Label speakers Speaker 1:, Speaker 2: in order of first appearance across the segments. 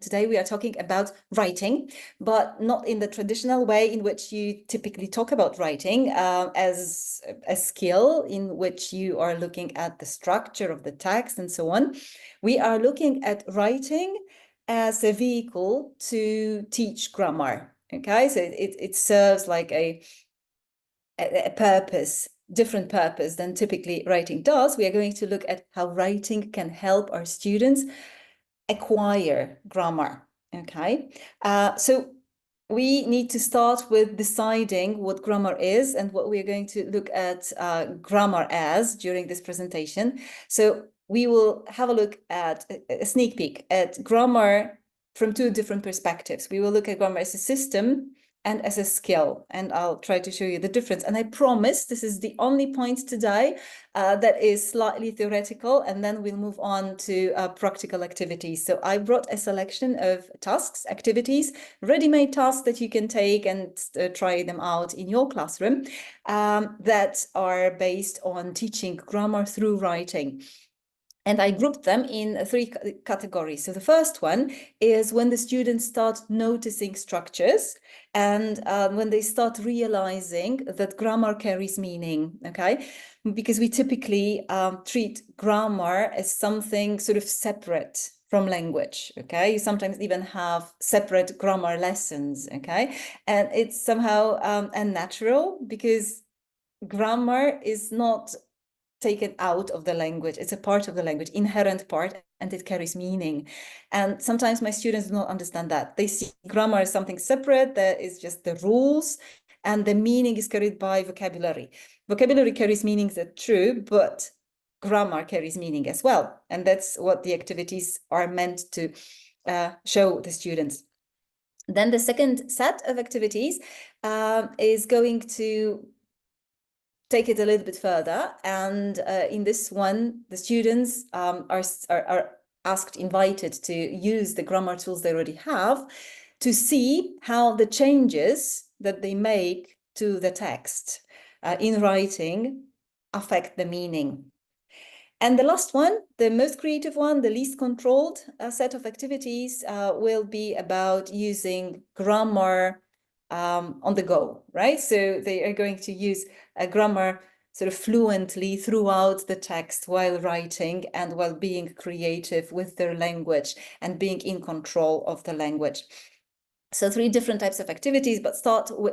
Speaker 1: today we are talking about writing, but not in the traditional way in which you typically talk about writing as a skill in which you are looking at the structure of the text and so on. We are looking at writing as a vehicle to teach grammar. Okay, so it serves like a purpose, different purpose than typically writing does. We are going to look at how writing can help our students acquire grammar. Okay, so we need to start with deciding what grammar is and what we're going to look at grammar as during this presentation. So we will have a look at a sneak peek at grammar from two different perspectives. We will look at grammar as a system and as a skill, and I'll try to show you the difference. And I promise this is the only point today that is slightly theoretical, and then we'll move on to practical activities. So I brought a selection of tasks, activities, ready-made tasks that you can take and try them out in your classroom that are based on teaching grammar through writing. And I grouped them in three categories. So the first one is when the students start noticing structures and when they start realizing that grammar carries meaning, okay? Because we typically treat grammar as something sort of separate from language, okay? You sometimes even have separate grammar lessons, okay? And it's somehow unnatural because grammar is not taken out of the language. It's a part of the language, inherent part, and it carries meaning. And sometimes my students do not understand that. They see grammar as something separate, that is just the rules, and the meaning is carried by vocabulary. Vocabulary carries meanings, that's true, but grammar carries meaning as well. And that's what the activities are meant to show the students. Then the second set of activities is going to take it a little bit further. And in this one, the students are asked, invited to use the grammar tools they already have to see how the changes that they make to the text in writing affect the meaning. And the last one, the most creative one, the least controlled set of activities will be about using grammar on the go, right? So they are going to use a grammar sort of fluently throughout the text while writing and while being creative with their language and being in control of the language. So three different types of activities, but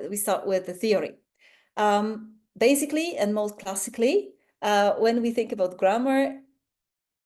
Speaker 1: we start with the theory. Basically, and most classically, when we think about grammar,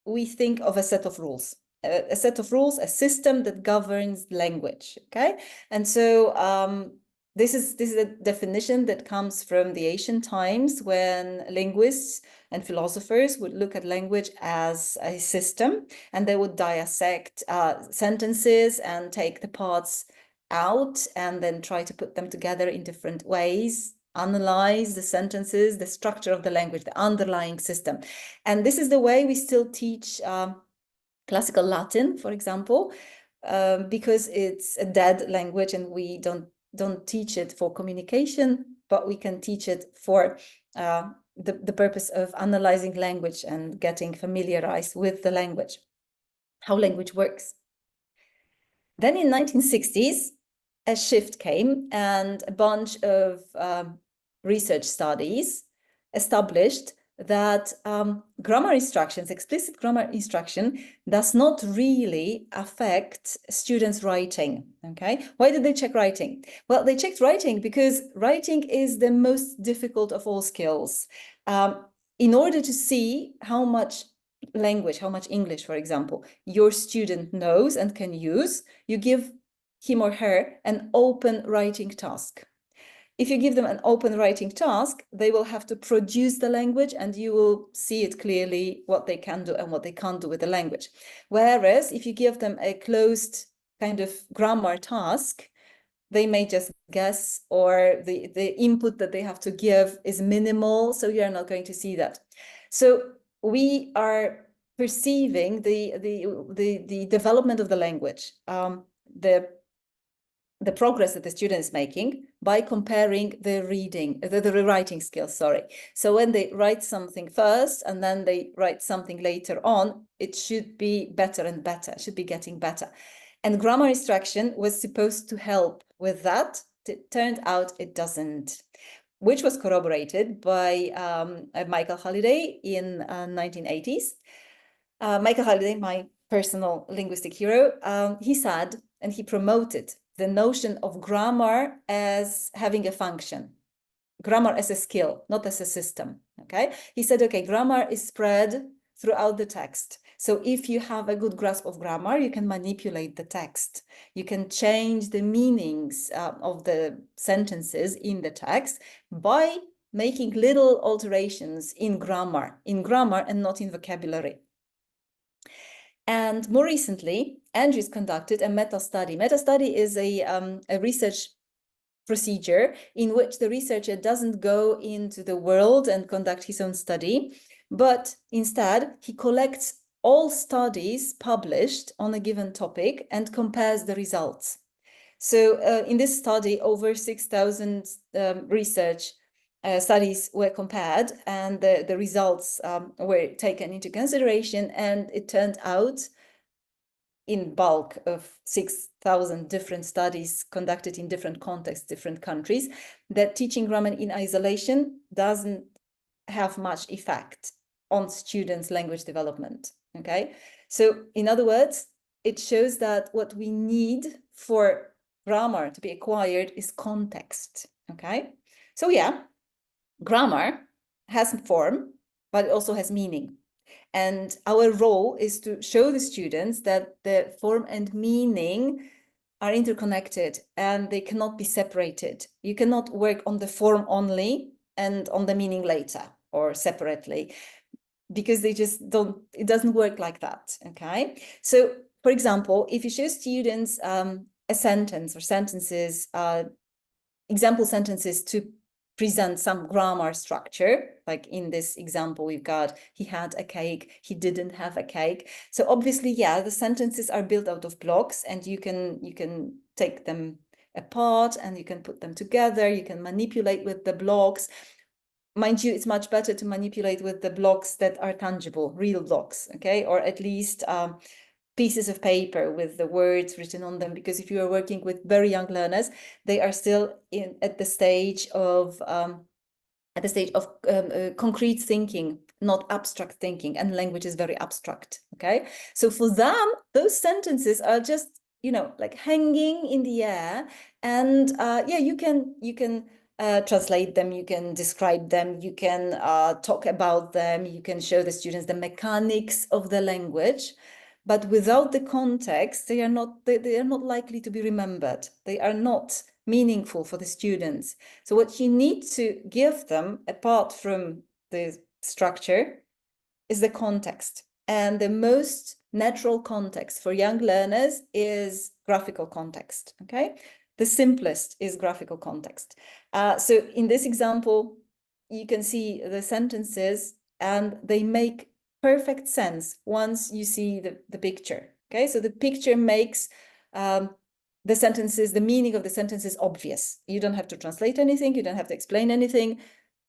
Speaker 1: we think of a set of rules. A set of rules, a system that governs language, okay? And so this is a definition that comes from the ancient times when linguists and philosophers would look at language as a system, and they would dissect sentences and take the parts out and then try to put them together in different ways, analyze the sentences, the structure of the language, the underlying system. And this is the way we still teach classical Latin, for example, because it's a dead language and we don't teach it for communication, but we can teach it for the purpose of analyzing language and getting familiarized with the language, how language works. Then in 1960s, a shift came and a bunch of research studies established that grammar instructions, explicit grammar instruction, does not really affect students' writing, okay? Why did they check writing? Well, they checked writing because writing is the most difficult of all skills. In order to see how much language, how much English, for example, your student knows and can use, you give him or her an open writing task. If you give them an open writing task, they will have to produce the language and you will see it clearly what they can do and what they can't do with the language. Whereas if you give them a closed kind of grammar task, they may just guess, or the input that they have to give is minimal, so you're not going to see that. So we are perceiving the development of the language, the progress that the student is making by comparing the writing skills, sorry. So when they write something first and then they write something later on, it should be better and better, it should be getting better. And grammar instruction was supposed to help with that. It turned out it doesn't, which was corroborated by Michael Halliday in 1980s. Michael Halliday, my personal linguistic hero, he said, and he promoted the notion of grammar as having a function, grammar as a skill, not as a system, okay? He said, okay, grammar is spread throughout the text. So if you have a good grasp of grammar, you can manipulate the text. You can change the meanings of the sentences in the text by making little alterations in grammar and not in vocabulary. And more recently, Andrews conducted a meta-study. Meta-study is a research procedure in which the researcher doesn't go into the world and conduct his own study, but instead he collects all studies published on a given topic and compares the results. So in this study, over 6,000 research studies were compared, and the results were taken into consideration, and it turned out, in bulk of 6,000 different studies conducted in different contexts, different countries, that teaching grammar in isolation doesn't have much effect on students' language development, okay? So in other words, it shows that what we need for grammar to be acquired is context, okay? So yeah, grammar has form, but it also has meaning. And our role is to show the students that the form and meaning are interconnected and they cannot be separated. You cannot work on the form only and on the meaning later or separately, because they just don't, it doesn't work like that, okay? So, for example, if you show students a sentence or sentences, example sentences to present some grammar structure, like in this example we've got, he had a cake, he didn't have a cake. So obviously, yeah, the sentences are built out of blocks, and you can take them apart and you can put them together, you can manipulate with the blocks. Mind you, it's much better to manipulate with the blocks that are tangible, real blocks, okay? Or at least pieces of paper with the words written on them, because if you are working with very young learners, they are still at the stage of concrete thinking, not abstract thinking, and language is very abstract, okay? So for them, those sentences are just, you know, like hanging in the air, and yeah, you can translate them, you can describe them, you can talk about them, you can show the students the mechanics of the language. But without the context, they are not likely to be remembered. They are not meaningful for the students. So what you need to give them, apart from the structure, is the context. And the most natural context for young learners is graphical context, okay? The simplest is graphical context. So in this example, you can see the sentences and they make perfect sense once you see the picture, okay? So the picture makes the sentences, the meaning of the sentences obvious. You don't have to translate anything, you don't have to explain anything.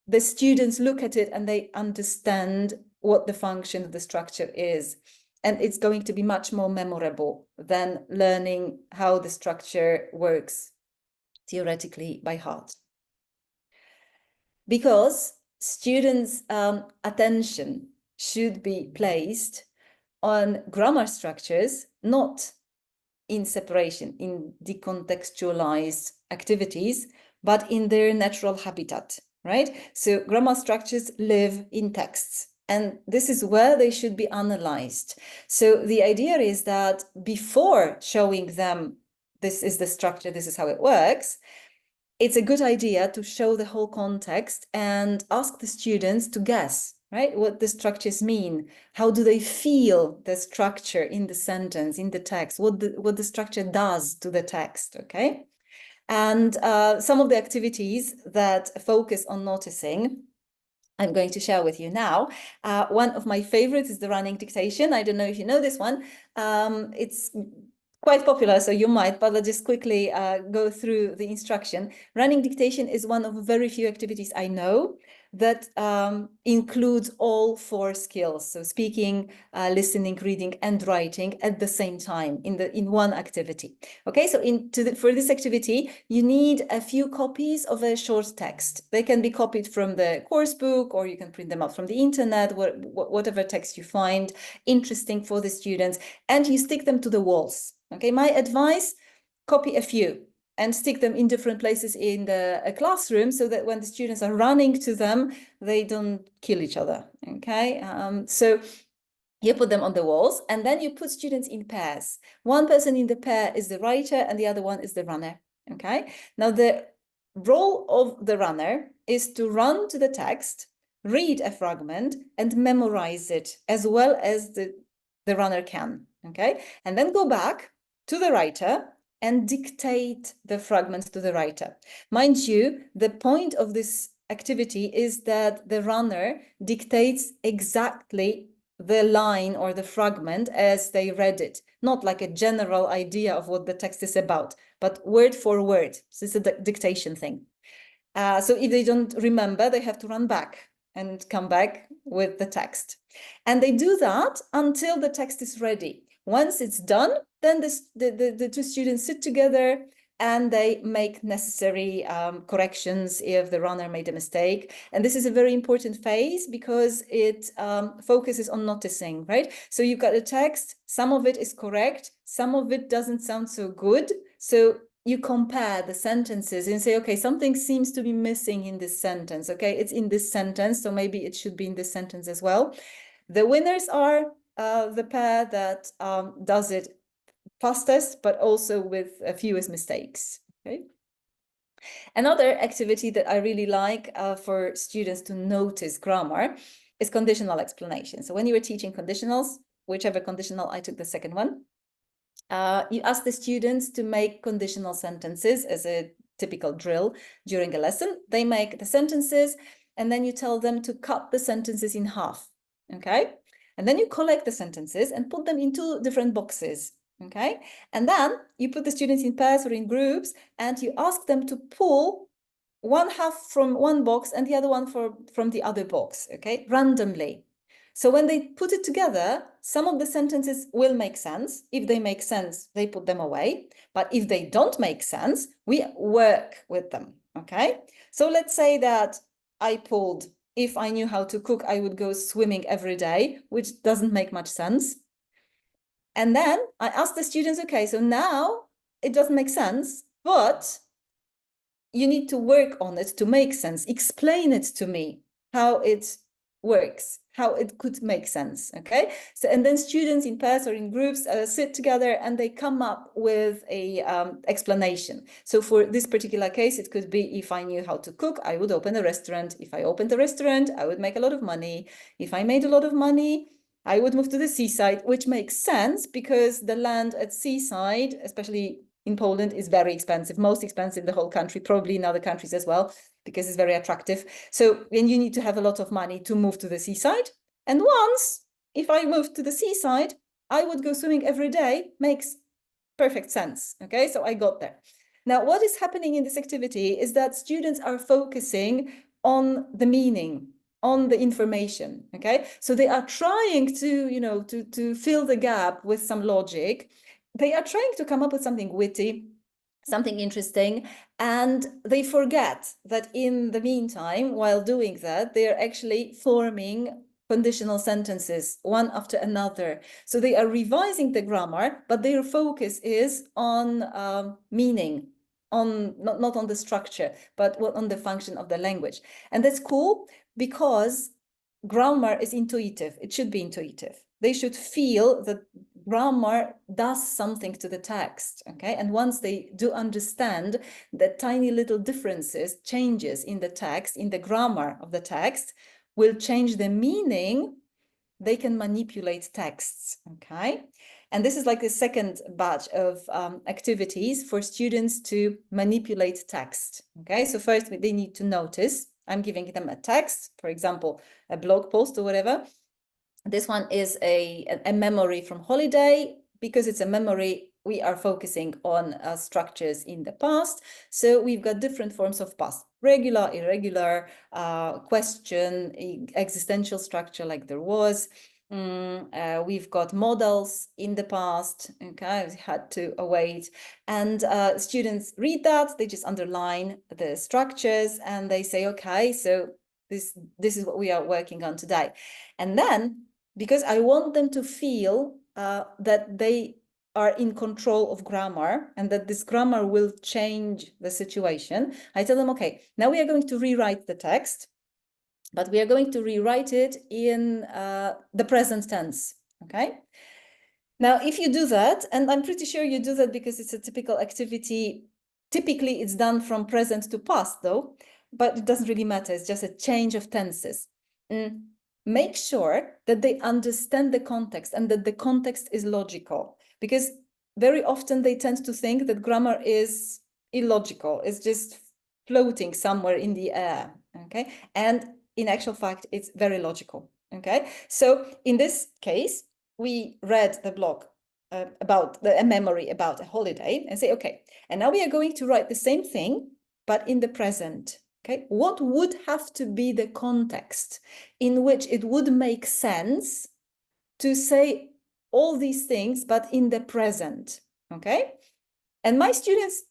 Speaker 1: The students look at it and they understand what the function of the structure is. And it's going to be much more memorable than learning how the structure works theoretically by heart. Because students' attention should be placed on grammar structures, not in separation, in decontextualized activities, but in their natural habitat, right? So grammar structures live in texts, and this is where they should be analyzed. So the idea is that before showing them, this is the structure, this is how it works, it's a good idea to show the whole context and ask the students to guess, right? What the structures mean. How do they feel the structure in the sentence, in the text? What the structure does to the text, okay? And some of the activities that focus on noticing, I'm going to share with you now. One of my favorites is the running dictation. I don't know if you know this one. It's quite popular, so you might, but I'll just quickly go through the instruction. Running dictation is one of very few activities I know that includes all 4 skills. So speaking, listening, reading, and writing at the same time in one activity. Okay, so for this activity, you need a few copies of a short text. They can be copied from the course book, or you can print them out from the internet, whatever text you find interesting for the students, and you stick them to the walls. Okay, my advice, copy a few and stick them in different places in the classroom so that when the students are running to them, they don't kill each other. Okay, so you put them on the walls, and then you put students in pairs. One person in the pair is the writer and the other one is the runner. Okay, now the role of the runner is to run to the text, read a fragment, and memorize it as well as the runner can. Okay, and then go back to the writer and dictate the fragments to the writer. Mind you, the point of this activity is that the runner dictates exactly the line or the fragment as they read it, not like a general idea of what the text is about, but word for word. So it's a dictation thing. So if they don't remember, they have to run back and come back with the text. And they do that until the text is ready. Once it's done, then the 2 students sit together and they make necessary corrections if the runner made a mistake. And this is a very important phase because it focuses on noticing, right? So you've got a text, some of it is correct, some of it doesn't sound so good. So you compare the sentences and say, okay, something seems to be missing in this sentence. Okay, it's in this sentence, so maybe it should be in this sentence as well. The winners are the pair that does it fastest, but also with fewest mistakes. Okay. Another activity that I really like for students to notice grammar is conditional explanation. So when you were teaching conditionals, whichever conditional, I took the second one. You ask the students to make conditional sentences as a typical drill during a lesson. They make the sentences, and then you tell them to cut the sentences in half, okay? And then you collect the sentences and put them in 2 different boxes, okay? And then you put the students in pairs or in groups, and you ask them to pull one half from one box and the other one from the other box, okay? Randomly. So when they put it together, some of the sentences will make sense. If they make sense, they put them away. But if they don't make sense, we work with them, okay? So let's say that I pulled, if I knew how to cook, I would go swimming every day, which doesn't make much sense. And then I asked the students, okay, so now it doesn't make sense, but you need to work on it to make sense. Explain it to me, how it works, how it could make sense, okay? So, and then students in pairs or in groups sit together and they come up with a explanation. So for this particular case, it could be, if I knew how to cook, I would open a restaurant. If I opened a restaurant, I would make a lot of money. If I made a lot of money, I would move to the seaside, which makes sense because the land at seaside, especially in Poland, is very expensive, most expensive in the whole country, probably in other countries as well, because it's very attractive. So, and you need to have a lot of money to move to the seaside. And once, if I moved to the seaside, I would go swimming every day, makes perfect sense, okay? So I got there. Now, what is happening in this activity is that students are focusing on the meaning, on the information, okay? So they are trying to, to fill the gap with some logic. They are trying to come up with something witty, something interesting, and they forget that in the meantime, while doing that, they are actually forming conditional sentences one after another. So they are revising the grammar, but their focus is on meaning, on not on the structure, but on the function of the language. And that's cool because grammar is intuitive. It should be intuitive. They should feel that grammar does something to the text, okay? And once they do understand that tiny little differences, changes in the text, in the grammar of the text, will change the meaning, they can manipulate texts, okay? And this is like the second batch of activities for students to manipulate text, okay? So first, they need to notice. I'm giving them a text, for example, a blog post or whatever. This one is a memory from holiday. Because it's a memory, we are focusing on structures in the past. So we've got different forms of past. regular, irregular, question, existential structure like there was. We've got models in the past, okay, we had to await, and students read that, they just underline the structures and they say, okay, so this is what we are working on today. And then, because I want them to feel that they are in control of grammar and that this grammar will change the situation, I tell them, okay, now we are going to rewrite the text, but we are going to rewrite it in the present tense, okay? Now, if you do that, and I'm pretty sure you do that because it's a typical activity, typically it's done from present to past though, but it doesn't really matter, it's just a change of tenses. Make sure that they understand the context and that the context is logical, because very often they tend to think that grammar is illogical, it's just floating somewhere in the air, okay? And in actual fact, it's very logical, okay? So in this case, we read the blog about a memory about a holiday and say, okay, and now we are going to write the same thing, but in the present, okay? What would have to be the context in which it would make sense to say all these things, but in the present, okay? And my students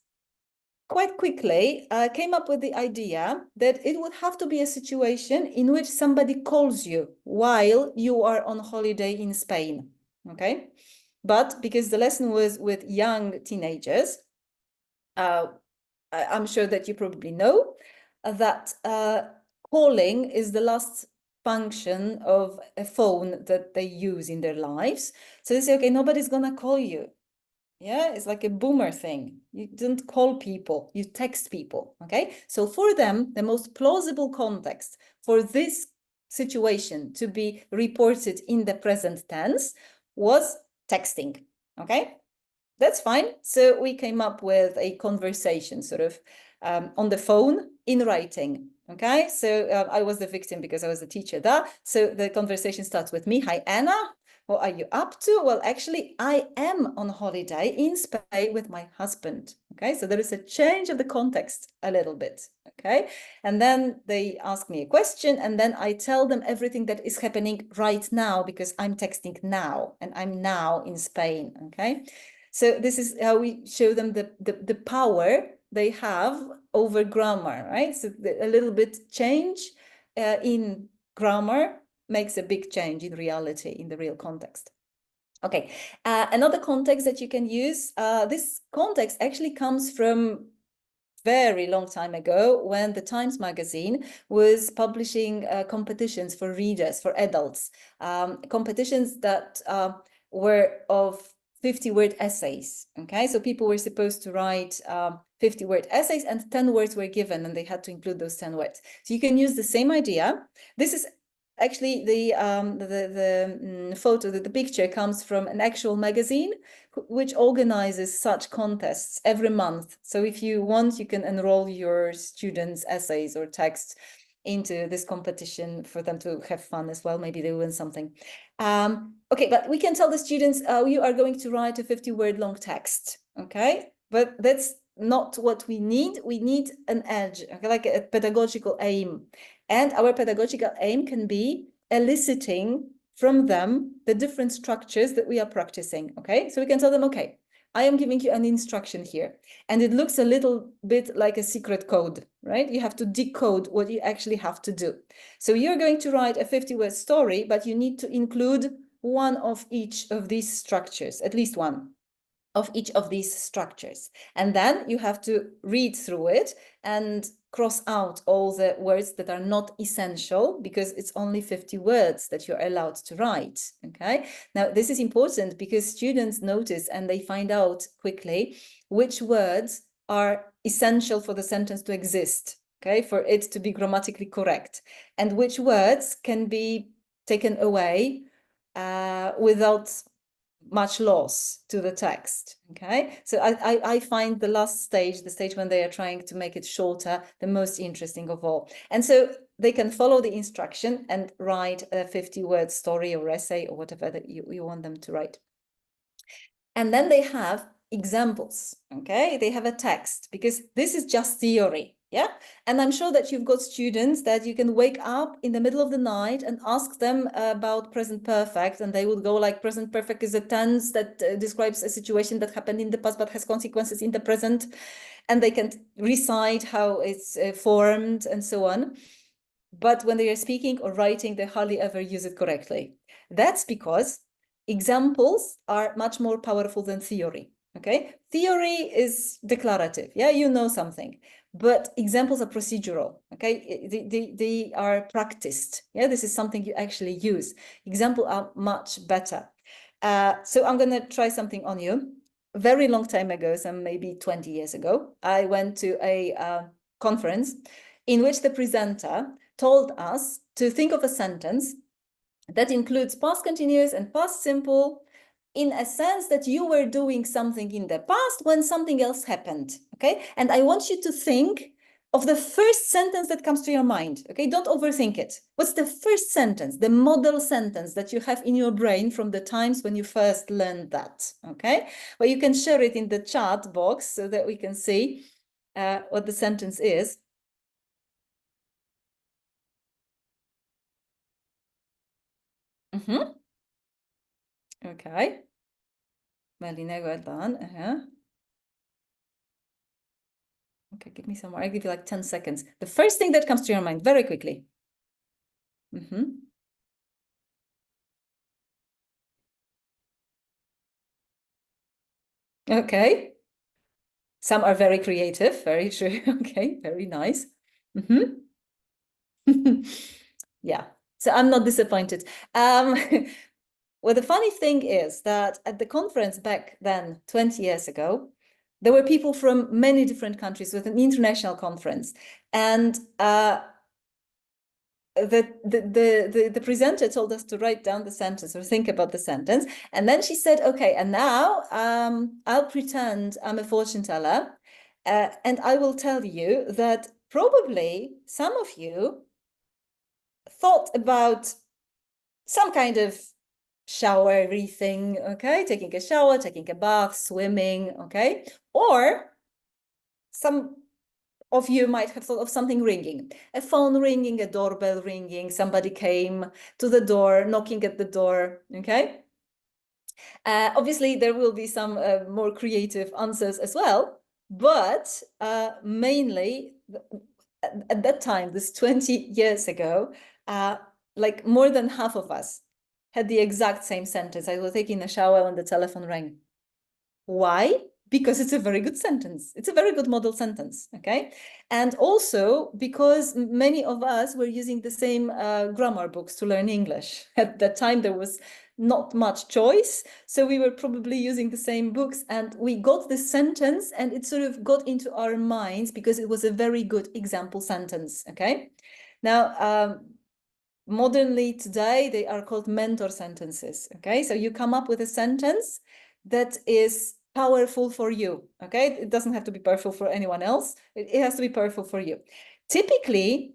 Speaker 1: quite quickly came up with the idea that it would have to be a situation in which somebody calls you while you are on holiday in Spain, okay? But because the lesson was with young teenagers, I'm sure that you probably know that calling is the last function of a phone that they use in their lives. So they say, okay, nobody's gonna call you. Yeah, it's like a boomer thing. You don't call people, you text people, okay? So for them, the most plausible context for this situation to be reported in the present tense was texting, okay? That's fine. So we came up with a conversation sort of on the phone in writing. Okay, so I was the victim because I was the teacher there. So the conversation starts with me. Hi, Anna. What are you up to? Well, actually, I am on holiday in Spain with my husband. Okay, so there is a change of the context a little bit. Okay, and then they ask me a question, and then I tell them everything that is happening right now because I'm texting now and I'm now in Spain. Okay, so this is how we show them the power they have over grammar, right? So a little bit change in grammar makes a big change in reality, in the real context. Okay, another context that you can use, this context actually comes from very long time ago when the Times magazine was publishing competitions for readers, for adults, competitions that were of 50-word essays, okay? So people were supposed to write 50-word essays and 10 words were given and they had to include those 10 words. So you can use the same idea. This is actually the photo, the picture comes from an actual magazine which organizes such contests every month. So if you want, you can enroll your students' essays or texts into this competition for them to have fun as well. Maybe they win something. Okay, but we can tell the students, you are going to write a 50-word long text, okay? But that's not what we need. We need an edge, okay, like a pedagogical aim. And our pedagogical aim can be eliciting from them the different structures that we are practicing, okay? So we can tell them, okay, I am giving you an instruction here, and it looks a little bit like a secret code, right? You have to decode what you actually have to do. So you're going to write a 50-word story, but you need to include one of each of these structures, at least one of each of these structures. And then you have to read through it and cross out all the words that are not essential because it's only 50 words that you're allowed to write, okay? Now, this is important because students notice and they find out quickly which words are essential for the sentence to exist, okay, for it to be grammatically correct, and which words can be taken away without much loss to the text, okay? So I find the last stage, the stage when they are trying to make it shorter, the most interesting of all. And so they can follow the instruction and write a 50-word story or essay or whatever that you want them to write. And then they have examples, okay? They have a text because this is just theory. Yeah. And I'm sure that you've got students that you can wake up in the middle of the night and ask them about present perfect. And they would go like, present perfect is a tense that describes a situation that happened in the past but has consequences in the present. And they can recite how it's formed and so on. But when they are speaking or writing, they hardly ever use it correctly. That's because examples are much more powerful than theory. Okay, theory is declarative. Yeah, you know something, but examples are procedural. Okay, they are practiced. Yeah, this is something you actually use. Examples are much better. So I'm gonna try something on you. A very long time ago, some maybe 20 years ago, I went to a conference in which the presenter told us to think of a sentence that includes past continuous and past simple in a sense that you were doing something in the past when something else happened, okay? And I want you to think of the first sentence that comes to your mind, okay? Don't overthink it. What's the first sentence, the model sentence that you have in your brain from the times when you first learned that, okay? Well, you can share it in the chat box so that we can see what the sentence is. Mm-hmm. Okay. Melina, well done. Okay, give me some more. I'll give you like 10 seconds. The first thing that comes to your mind, very quickly. Okay. Some are very creative, very true. Okay, very nice. Yeah, so I'm not disappointed. Well, the funny thing is that at the conference back then, 20 years ago, there were people from many different countries with an international conference. And the presenter told us to write down the sentence or think about the sentence. And then she said, okay, and now I'll pretend I'm a fortune teller. And I will tell you that probably some of you thought about some kind of showery thing, okay? Taking a shower, taking a bath, swimming, okay? Or some of you might have thought of something ringing, a phone ringing, a doorbell ringing, somebody came to the door, knocking at the door, okay? Obviously, there will be some more creative answers as well, but mainly at that time, this 20 years ago, like more than half of us had the exact same sentence. I was taking a shower when the telephone rang. Why? Because it's a very good sentence. It's a very good model sentence, okay? And also because many of us were using the same grammar books to learn English. At that time, there was not much choice. So we were probably using the same books and we got this sentence and it sort of got into our minds because it was a very good example sentence, okay? Now, modernly today, they are called mentor sentences, okay? So you come up with a sentence that is powerful for you, okay? It doesn't have to be powerful for anyone else. It has to be powerful for you. Typically,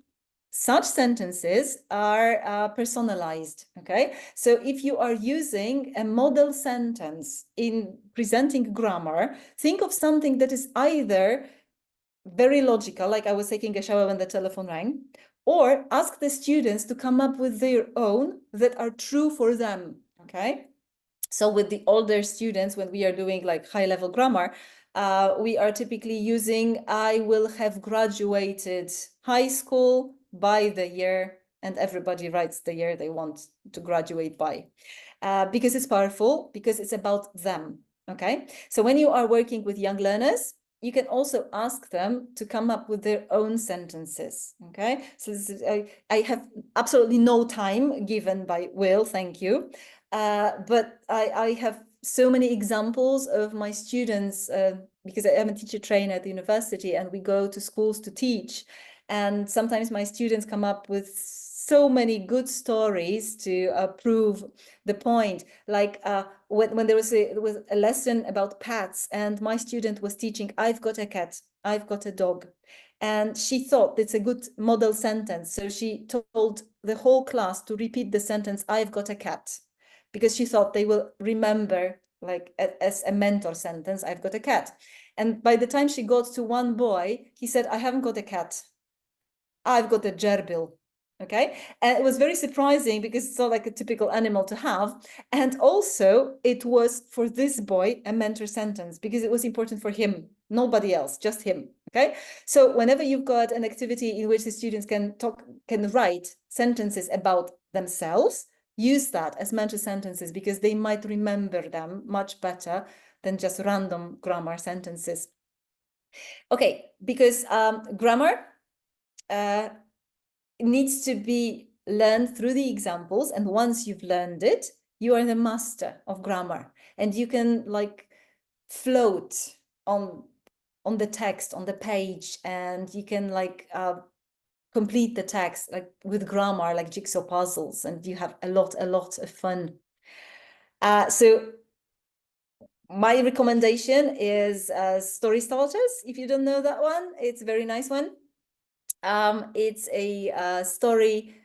Speaker 1: such sentences are personalized, okay? So if you are using a model sentence in presenting grammar, think of something that is either very logical, like I was taking a shower when the telephone rang, or ask the students to come up with their own that are true for them, okay? So with the older students, when we are doing like high-level grammar, we are typically using, I will have graduated high school by the year, and everybody writes the year they want to graduate by. Because it's powerful, because it's about them, okay? So when you are working with young learners, you can also ask them to come up with their own sentences, okay? So this is, I have absolutely no time given by Will, thank you. But I have so many examples of my students, because I am a teacher trainer at the university and we go to schools to teach. And sometimes my students come up with so many good stories to prove the point. Like when there was a lesson about pets and my student was teaching, I've got a cat, I've got a dog. And she thought it's a good model sentence. So she told the whole class to repeat the sentence, I've got a cat, because she thought they will remember like as a mentor sentence, I've got a cat. And by the time she got to one boy, he said, I haven't got a cat. I've got a gerbil. Okay. And it was very surprising because it's not like a typical animal to have. And also, it was for this boy a mentor sentence because it was important for him, nobody else, just him. Okay. So whenever you've got an activity in which the students can write sentences about themselves, use that as mentor sentences because they might remember them much better than just random grammar sentences. Okay, because grammar needs to be learned through the examples, and once you've learned it, you are the master of grammar, and you can like float on the text, on the page, and you can like complete the text like with grammar, like jigsaw puzzles, and you have a lot of fun. So my recommendation is Story Starters. If you don't know that one, it's a very nice one. It's a story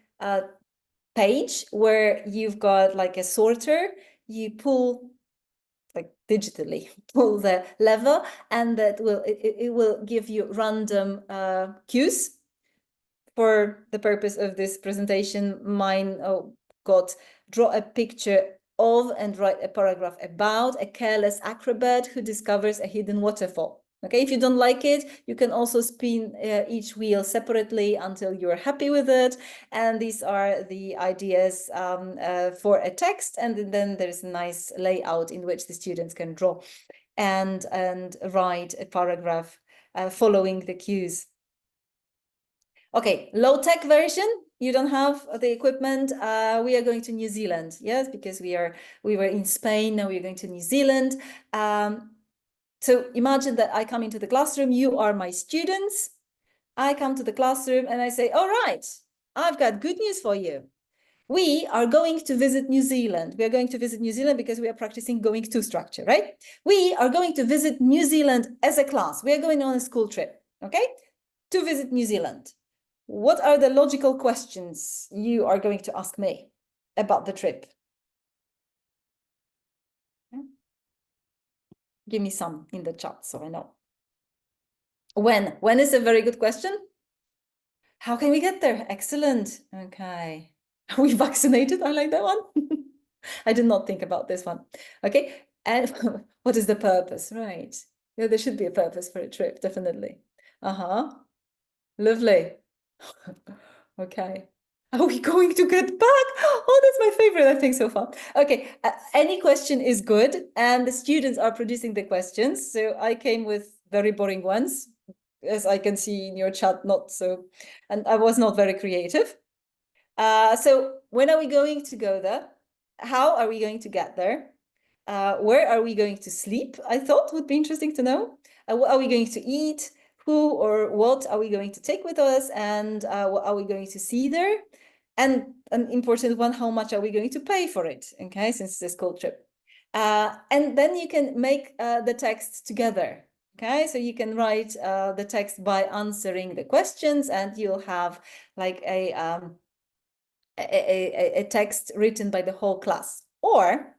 Speaker 1: page where you've got like a sorter. You pull like digitally pull the lever, and that will it will give you random cues. For the purpose of this presentation, mine got draw a picture of and write a paragraph about a careless acrobat who discovers a hidden waterfall. Okay, if you don't like it, you can also spin each wheel separately until you're happy with it. And these are the ideas for a text. And then there's a nice layout in which the students can draw and write a paragraph following the cues. Okay, low-tech version. You don't have the equipment. We are going to New Zealand, yes, because we were in Spain. Now we're going to New Zealand. So imagine that I come into the classroom. You are my students. I come to the classroom and I say, all right, I've got good news for you. We are going to visit New Zealand. We are going to visit New Zealand because we are practicing going to structure, right? We are going to visit New Zealand as a class. We are going on a school trip, okay? To visit New Zealand. What are the logical questions you are going to ask me about the trip? Give me some in the chat so I know. When? When is a very good question. How can we get there? Excellent. Okay. Are we vaccinated? I like that one. I did not think about this one. Okay. And what is the purpose? Right. Yeah, there should be a purpose for a trip, definitely. Uh-huh. Lovely. Okay. Are we going to get back? Oh, that's my favorite, I think, so far. Okay, any question is good, and the students are producing the questions. So I came with very boring ones, as I can see in your chat, not so, and I was not very creative. So when are we going to go there? How are we going to get there? Where are we going to sleep? I thought would be interesting to know. What are we going to eat? Who or what are we going to take with us? And what are we going to see there? And an important one, how much are we going to pay for it? Okay, since it's a school trip. And then you can make the text together. Okay, so you can write the text by answering the questions, and you'll have like a text written by the whole class. Or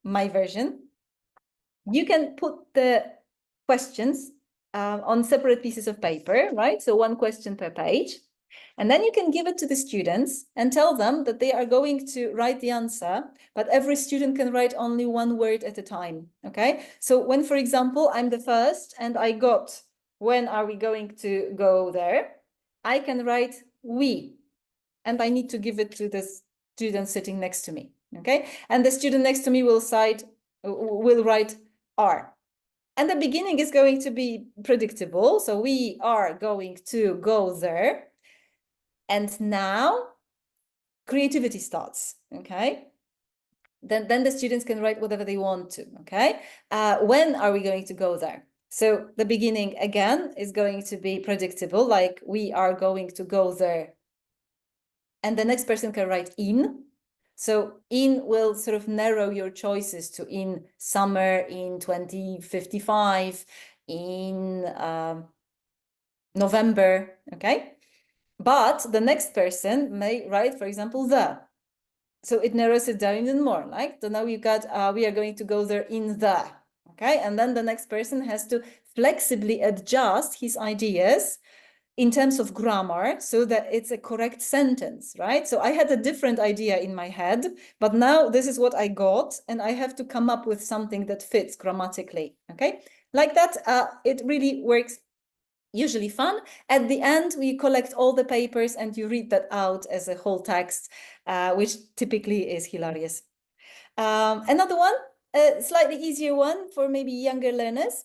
Speaker 1: my version, you can put the questions on separate pieces of paper, right? So one question per page. And then you can give it to the students and tell them that they are going to write the answer, but every student can write only one word at a time, okay? So when, for example, I'm the first and I got, when are we going to go there? I can write we, and I need to give it to the student sitting next to me, okay? And the student next to me will write are. And the beginning is going to be predictable. So we are going to go there. And now creativity starts, okay? Then the students can write whatever they want to, okay? When are we going to go there? So the beginning, again, is going to be predictable, like we are going to go there. And the next person can write in. So in will sort of narrow your choices to in summer, in 2055, in November, okay? But the next person may write, for example, the. So it narrows it down even more, like, so now you've got, we are going to go there in the, okay? And then the next person has to flexibly adjust his ideas in terms of grammar so that it's a correct sentence, right? So I had a different idea in my head, but now this is what I got, and I have to come up with something that fits grammatically, okay? Like that, it really works. Usually fun. At the end, we collect all the papers and you read that out as a whole text, which typically is hilarious. Another one, a slightly easier one for maybe younger learners.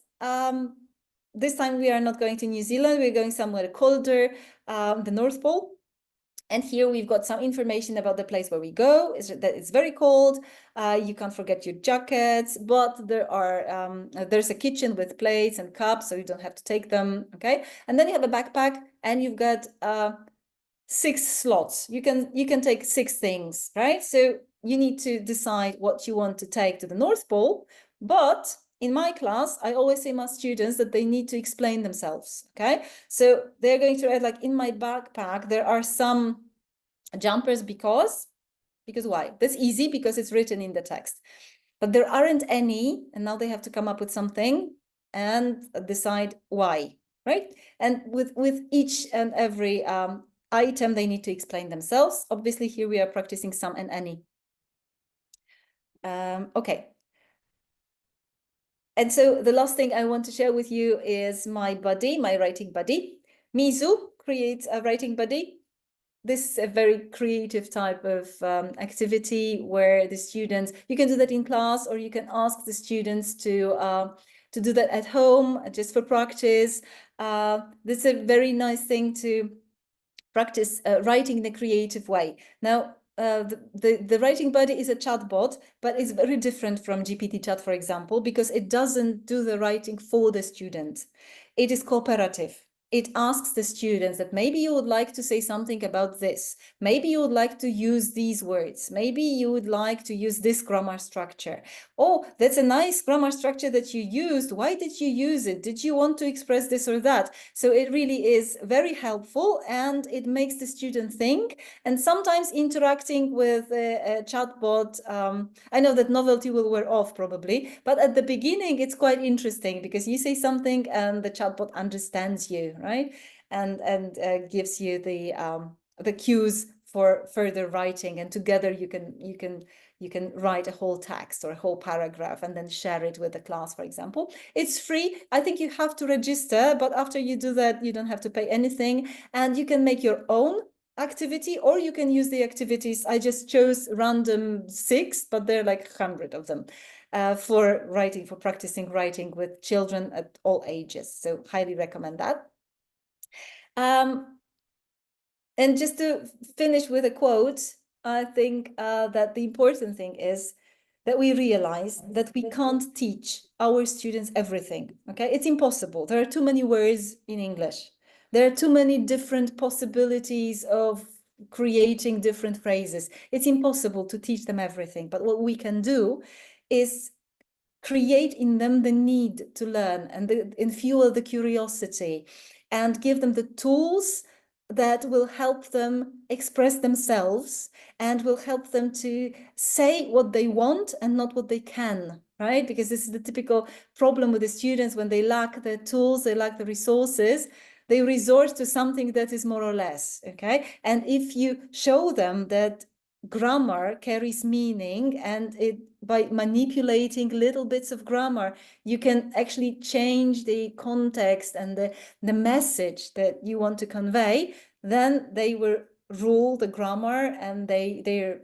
Speaker 1: This time we are not going to New Zealand, we're going somewhere colder, the North Pole. And here we've got some information about the place where we go, is that it's very cold. You can't forget your jackets, but there's a kitchen with plates and cups, so you don't have to take them, okay? And then you have a backpack and you've got 6 slots. You can take 6 things, right? So you need to decide what you want to take to the North Pole. But in my class, I always say my students that they need to explain themselves, okay? So they're going to write, like, in my backpack, there are some jumpers because why? That's easy because it's written in the text. But there aren't any, and now they have to come up with something and decide why, right? And with each and every item, they need to explain themselves. Obviously, here we are practicing some and any. Okay. And so the last thing I want to share with you is my buddy, my writing buddy. Mizu creates a writing buddy. This is a very creative type of activity where the students, you can do that in class, or you can ask the students to do that at home just for practice. This is a very nice thing to practice writing in a creative way. Now, the writing buddy is a chatbot, but it's very different from GPT chat, for example, because it doesn't do the writing for the student. It is cooperative. It asks the students that maybe you would like to say something about this. Maybe you would like to use these words. Maybe you would like to use this grammar structure. Oh, that's a nice grammar structure that you used. Why did you use it? Did you want to express this or that? So it really is very helpful, and it makes the student think. And sometimes interacting with a chatbot, I know that novelty will wear off probably, but at the beginning it's quite interesting because you say something and the chatbot understands you, right? And gives you the cues for further writing, and together you can write a whole text or a whole paragraph and then share it with the class, for example. It's free. I think you have to register, but after you do that, you don't have to pay anything, and you can make your own activity, or you can use the activities. I just chose random 6, but there are like 100 of them for writing, for practicing writing with children at all ages. So highly recommend that. And just to finish with a quote, I think that the important thing is that we realize that we can't teach our students everything, okay? It's impossible. There are too many words in English. There are too many different possibilities of creating different phrases. It's impossible to teach them everything. But what we can do is create in them the need to learn and fuel the curiosity, and give them the tools that will help them express themselves and will help them to say what they want and not what they can, right? Because this is the typical problem with the students. When they lack the tools, they lack the resources, they resort to something that is more or less, okay? And if you show them that grammar carries meaning, and it, by manipulating little bits of grammar, you can actually change the context and the message that you want to convey, then they will rule the grammar, and their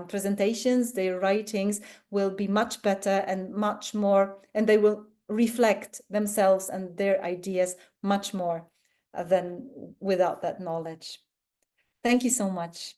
Speaker 1: presentations, their writings will be much better and much more, and they will reflect themselves and their ideas much more than without that knowledge. Thank you so much.